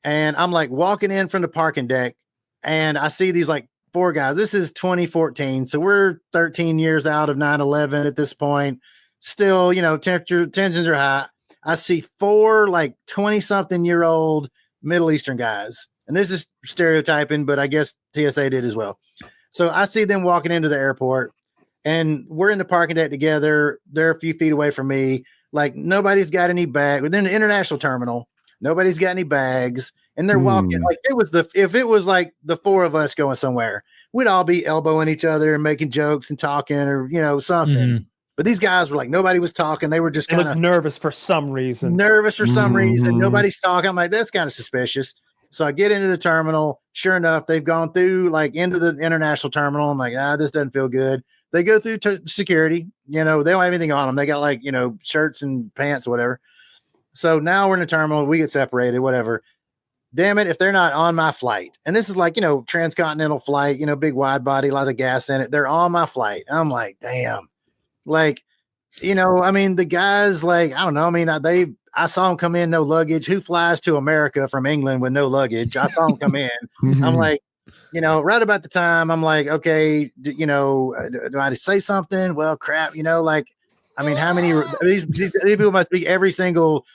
and I'm like walking in from the parking deck, and I see these like 4 guys. This is 2014, so we're 13 years out of 9/11 at this point. Still, tensions are high. I see 4 like 20-something-year-old Middle Eastern guys, and this is stereotyping, but I guess TSA did as well. So I see them walking into the airport, and we're in the parking deck together. They're a few feet away from me. Like nobody's got any bags. We're in the international terminal. Nobody's got any bags, and they're walking like if it was like the 4 of us going somewhere, we'd all be elbowing each other and making jokes and talking or something. Mm-hmm. But these guys were like, nobody was talking. They were just kind of nervous for some reason. Nobody's talking. I'm like, that's kind of suspicious. So I get into the terminal. Sure enough, they've gone through like into the international terminal. I'm like, this doesn't feel good. They go through security. They don't have anything on them. They got like, shirts and pants or whatever. So now we're in the terminal. We get separated, whatever. Damn it, if they're not on my flight. And this is like, transcontinental flight, big wide body, lots of gas in it. They're on my flight. I'm like, damn. Like, the guys, like, I don't know. I mean, I saw them come in, no luggage. Who flies to America from England with no luggage? I saw them come in. I'm like, right about the time, I'm like, okay, do I say something? Well, crap, like, I mean, how many these people must be every single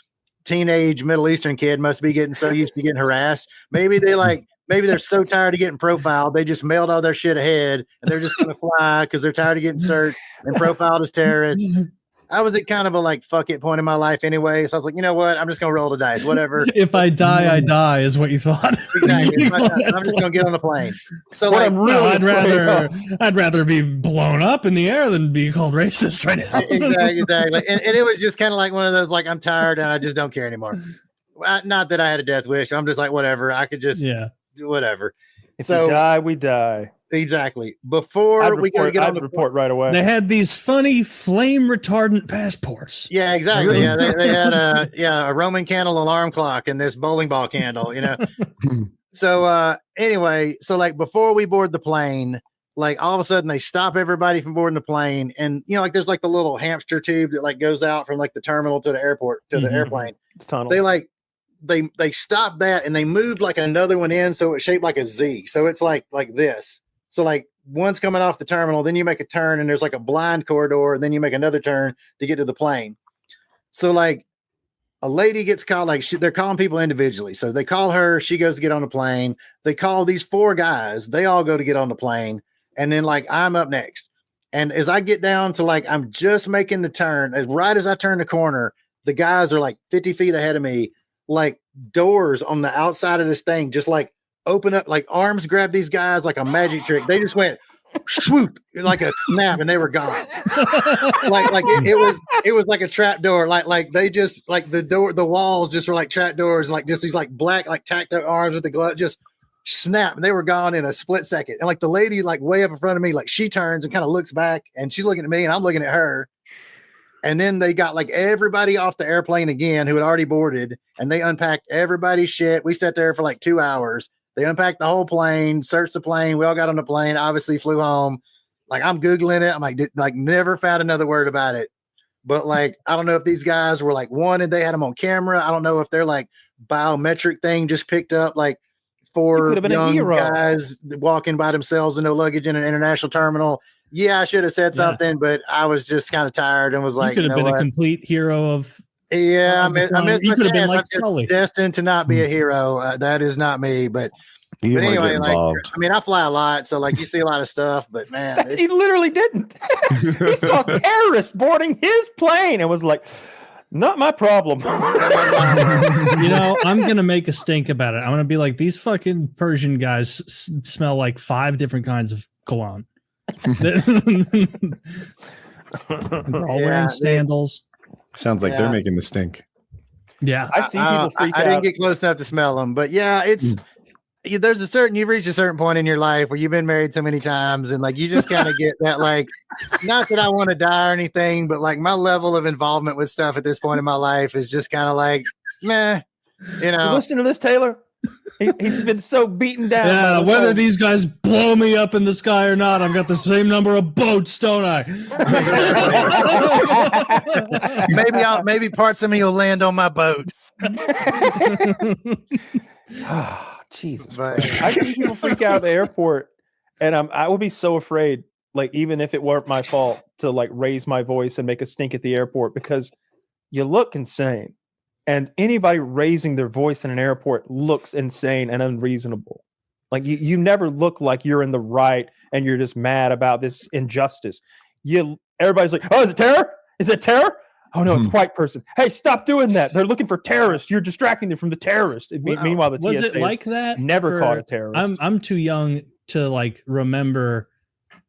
teenage Middle Eastern kid must be getting so used to getting harassed. Maybe they're so tired of getting profiled. They just mailed all their shit ahead and they're just going to fly because they're tired of getting searched and profiled as terrorists. I was at kind of a like fuck it point in my life anyway. So I was like, you know what? I'm just going to roll the dice, whatever. If I die, I die is what you thought. Exactly. I'm just going to get on the plane. So like, I'd rather be blown up in the air than be called racist right now. Exactly. And it was just kind of like one of those, like, I'm tired and I just don't care anymore. Not that I had a death wish. I'm just like, whatever. I could just do whatever. If we die, we die. Exactly. Before we go to get on the report right away. They had these funny flame retardant passports. Yeah, exactly. Yeah, they had a Roman candle alarm clock and this bowling ball candle, So anyway, so like before we board the plane, like all of a sudden they stop everybody from boarding the plane, and like there's like the little hamster tube that like goes out from like the terminal to the airport to the airplane. Tunnel. They stopped that and they moved like another one in, so it's shaped like a Z. So it's like this. So like one's coming off the terminal, then you make a turn and there's like a blind corridor, and then you make another turn to get to the plane. So like a lady gets called, like they're calling people individually. So they call her, she goes to get on the plane. They call these 4 guys, they all go to get on the plane. And then like I'm up next. And as I get down to like, I'm just making the turn, right as I turn the corner, the guys are like 50 feet ahead of me, like doors on the outside of this thing, just like open up, like arms grab these guys like a magic trick. They just went swoop like a snap and they were gone. It was like a trap door. Like they just like the walls just were like trap doors, and like just these like black, like tacked up arms with the glove just snap, and they were gone in a split second. And like the lady, like way up in front of me, like she turns and kind of looks back, and she's looking at me and I'm looking at her. And then they got like everybody off the airplane again who had already boarded, and they unpacked everybody's shit. We sat there for like 2 hours. They unpacked the whole plane, searched the plane. We all got on the plane, obviously flew home. Like I'm Googling it. I'm like never found another word about it. But like, I don't know if these guys were like wanted, they had them on camera. I don't know if they're like biometric thing just picked up like 4 young guys walking by themselves with no luggage in an international terminal. Yeah, I should have said something, but I was just kind of tired and was like, you could have been a complete hero of. Yeah, I missed you could have been like I'm Sully. Destined to not be a hero. That is not me. But anyway, like, I mean, I fly a lot, so like you see a lot of stuff. But man, he literally didn't. He saw terrorists boarding his plane and was like, "Not my problem." I'm gonna make a stink about it. I'm gonna be like, these fucking Persian guys smell like 5 different kinds of cologne. They're all wearing sandals. Sounds like they're making the stink. Yeah, I see people freak out. I didn't get close enough to smell them, but yeah, it's there's you've reached a certain point in your life where you've been married so many times, and like you just kind of get that, like, not that I want to die or anything, but like my level of involvement with stuff at this point in my life is just kind of like, meh, You listen to this, Taylor. He's been so beaten down. Yeah, whether these guys blow me up in the sky or not, I've got the same number of boats, don't I? Maybe parts of me will land on my boat. Jesus But- Christ. I see people freak out at the airport, and I would be so afraid, like, even if it weren't my fault, to like raise my voice and make a stink at the airport, because you look insane. And anybody raising their voice in an airport looks insane and unreasonable. Like you never look like you're in the right and you're just mad about this injustice. Everybody's like, oh, is it terror? Is it terror? Oh no, it's a white person. Hey, stop doing that. They're looking for terrorists. You're distracting them from the terrorists. Meanwhile, the was TSA it like that? never caught a terrorist. I'm too young to like remember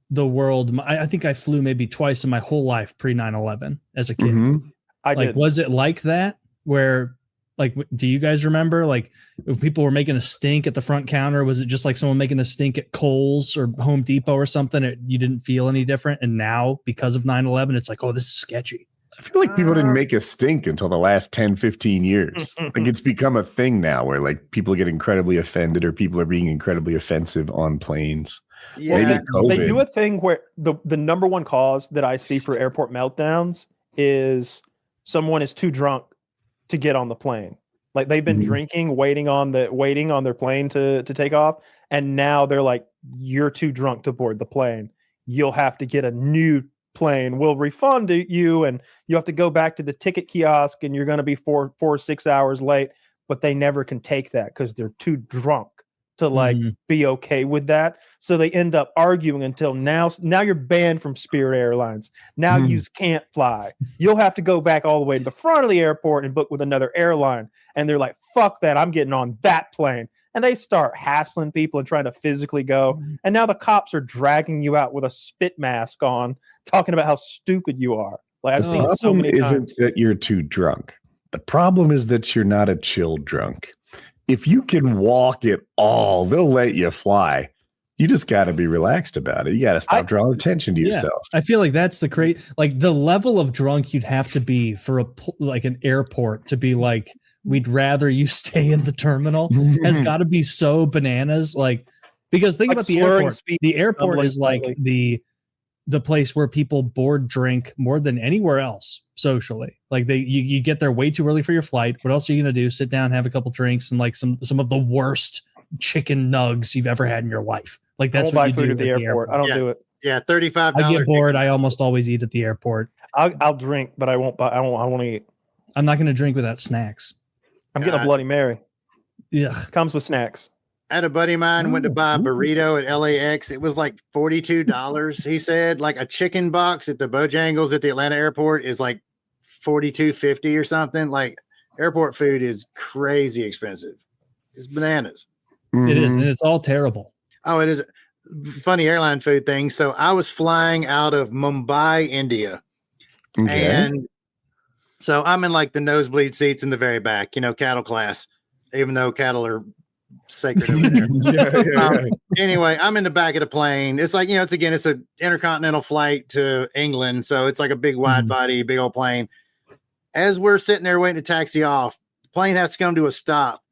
the world. I think I flew maybe twice in my whole life pre 9/11 as a kid. I like, did. was it like that? Where, like, do you guys remember, like, if people were making a stink at the front counter? Was it just like someone making a stink at Kohl's or Home Depot or something? You didn't feel any different, and now because of 9/11, it's like, oh, this is sketchy. I feel like people didn't make a stink until the last 10, 15 years. Like it's become a thing now where like people get incredibly offended or people are being incredibly offensive on planes. Yeah, Maybe COVID. They do a thing where the number one cause that I see for airport meltdowns is someone is too drunk to get on the plane. Like they've been drinking, waiting on their plane to take off, and now they're like, "You're too drunk to board the plane. You'll have to get a new plane. We'll refund you, and you have to go back to the ticket kiosk, and you're going to be 4 or 6 hours late." But they never can take that because they're too drunk to like be okay with that. So they end up arguing until now you're banned from Spirit Airlines. Now you can't fly. You'll have to go back all the way to the front of the airport and book with another airline. And they're like, fuck that, I'm getting on that plane. And they start hassling people and trying to physically go. And now the cops are dragging you out with a spit mask on, talking about how stupid you are. Like I've seen it so many times. The problem isn't that you're too drunk. The problem is that you're not a chill drunk. If you can walk at all, they'll let you fly. You just got to be relaxed about it. You got to stop drawing attention to yourself. I feel like that's like the level of drunk you'd have to be for like an airport to be like, we'd rather you stay in the terminal has got to be so bananas. Like, because think about the airport. The airport is like the place where people board drink more than anywhere else socially. Like you get there way too early for your flight. What else are you gonna do? Sit down, have a couple drinks, and like some of the worst chicken nugs you've ever had in your life. Like that's what you do at the airport. I don't do it. Yeah, $35. I get bored. I almost always eat at the airport. I'll drink, but I won't buy. I won't eat. I'm not gonna drink without snacks. I'm getting a Bloody Mary. Yeah, comes with snacks. I had a buddy of mine went to buy a burrito at LAX. It was like $42. He said like a chicken box at the Bojangles at the Atlanta airport is like $42.50 or something. Like airport food is crazy expensive. It's bananas. It is, and it's all terrible. Oh, it is. Funny airline food thing. So I was flying out of Mumbai, India, and so I'm in like the nosebleed seats in the very back, cattle class, even though cattle are sacred over there. Anyway, I'm in the back of the plane. It's like, it's an intercontinental flight to England. So it's like a big wide body, big old plane. As we're sitting there waiting to taxi off, the plane has to come to a stop.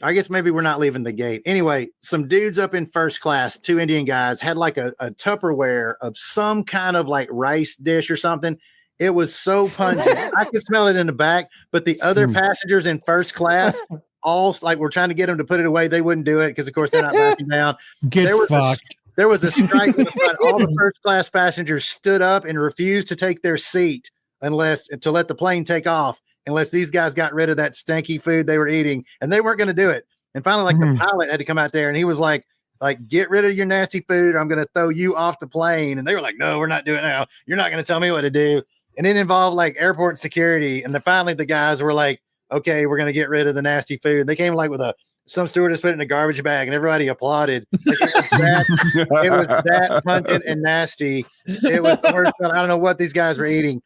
I guess maybe we're not leaving the gate. Anyway, some dudes up in first class, 2 Indian guys, had like a Tupperware of some kind of like rice dish or something. It was so pungent. I could smell it in the back, but the other passengers in first class all like we're trying to get them to put it away. They wouldn't do it because, of course, they're not backing down. Get fucked. There was a strike in the front. All the first class passengers stood up and refused to take their seat to let the plane take off unless these guys got rid of that stinky food they were eating, and they weren't going to do it. And finally, like the pilot had to come out there, and he was like, get rid of your nasty food, or I'm going to throw you off the plane. And they were like, no, we're not doing it now. You're not going to tell me what to do. And it involved like airport security. And then finally the guys were like, okay, we're going to get rid of the nasty food. They came like with some stewardess put it in a garbage bag and everybody applauded. Like it was that pungent and nasty. It was the worst. I don't know what these guys were eating.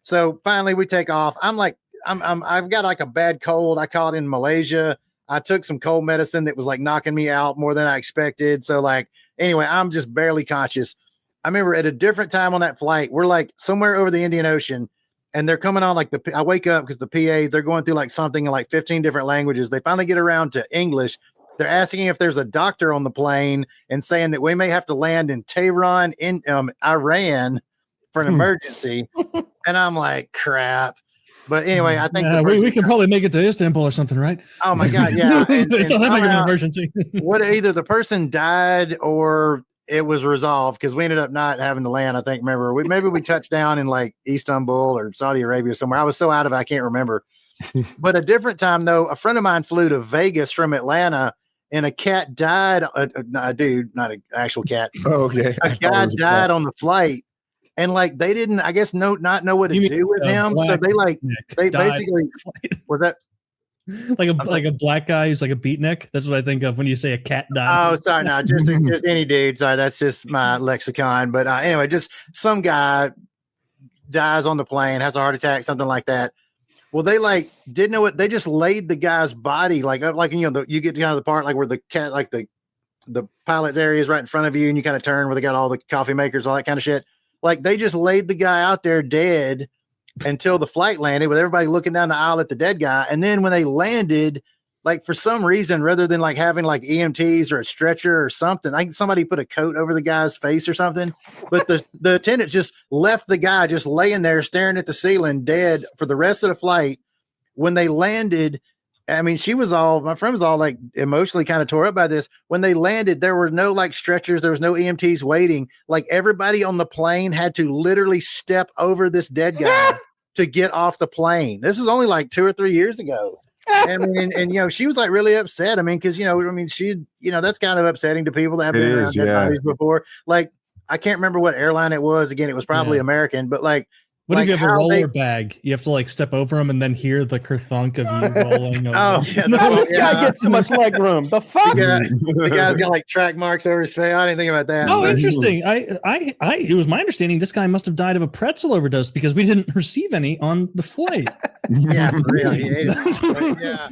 So finally we take off. I've got like a bad cold. I caught in Malaysia. I took some cold medicine that was like knocking me out more than I expected. So like, anyway, I'm just barely conscious. I remember at a different time on that flight, we're like somewhere over the Indian Ocean, and they're coming on like I wake up because the PA, they're going through like something in like 15 different languages. They finally get around to English. They're asking if there's a doctor on the plane and saying that we may have to land in Tehran in Iran for an emergency. And I'm like, crap. But anyway, I think we can probably make it to Istanbul or something, right? Oh my God, yeah. It's not that big of an emergency. What either the person died or it was resolved because we ended up not having to land. I think. Remember, maybe we touched down in like Istanbul or Saudi Arabia or somewhere. I was so out of it, I can't remember. But a different time though, a friend of mine flew to Vegas from Atlanta, and a cat died. A dude, not an actual cat. Oh, okay. A guy died on the flight. And like they didn't, I guess, not know what to do with him. So they basically was that like a black guy who's like a beatnik. That's what I think of when you say a cat died. Oh, sorry, no, just any dude. Sorry, that's just my lexicon. But anyway, just some guy dies on the plane, has a heart attack, something like that. Well, they like didn't know it. They just laid the guy's body like you know you get to kind of the part like where the cat like the pilot's area is right in front of you, and you kind of turn where they got all the coffee makers, all that kind of shit. Like they just laid the guy out there dead until the flight landed with everybody looking down the aisle at the dead guy. And then when they landed, like for some reason, rather than like having like EMTs or a stretcher or something, I think somebody put a coat over the guy's face or something. But the attendants just left the guy just laying there staring at the ceiling dead for the rest of the flight. When they landed, I mean, my friend was all like emotionally kind of tore up by this. When they landed, there were no like stretchers. There was no EMTs waiting. Like everybody on the plane had to literally step over this dead guy to get off the plane. This was only like 2 or 3 years ago. I mean, and you know, she was like really upset. I mean, cause that's kind of upsetting to people that have been around dead bodies before. Like, I can't remember what airline it was. Again, it was probably American, but like, what if you have a roller bag? You have to like step over them and then hear the kerthunk of you rolling over. Oh, yeah, no, this guy gets so much leg room. The fuck? The guy's got like track marks over his face. I didn't think about that. Oh, interesting. It was my understanding this guy must have died of a pretzel overdose because we didn't receive any on the flight. Yeah, for real. He ate it. Yeah.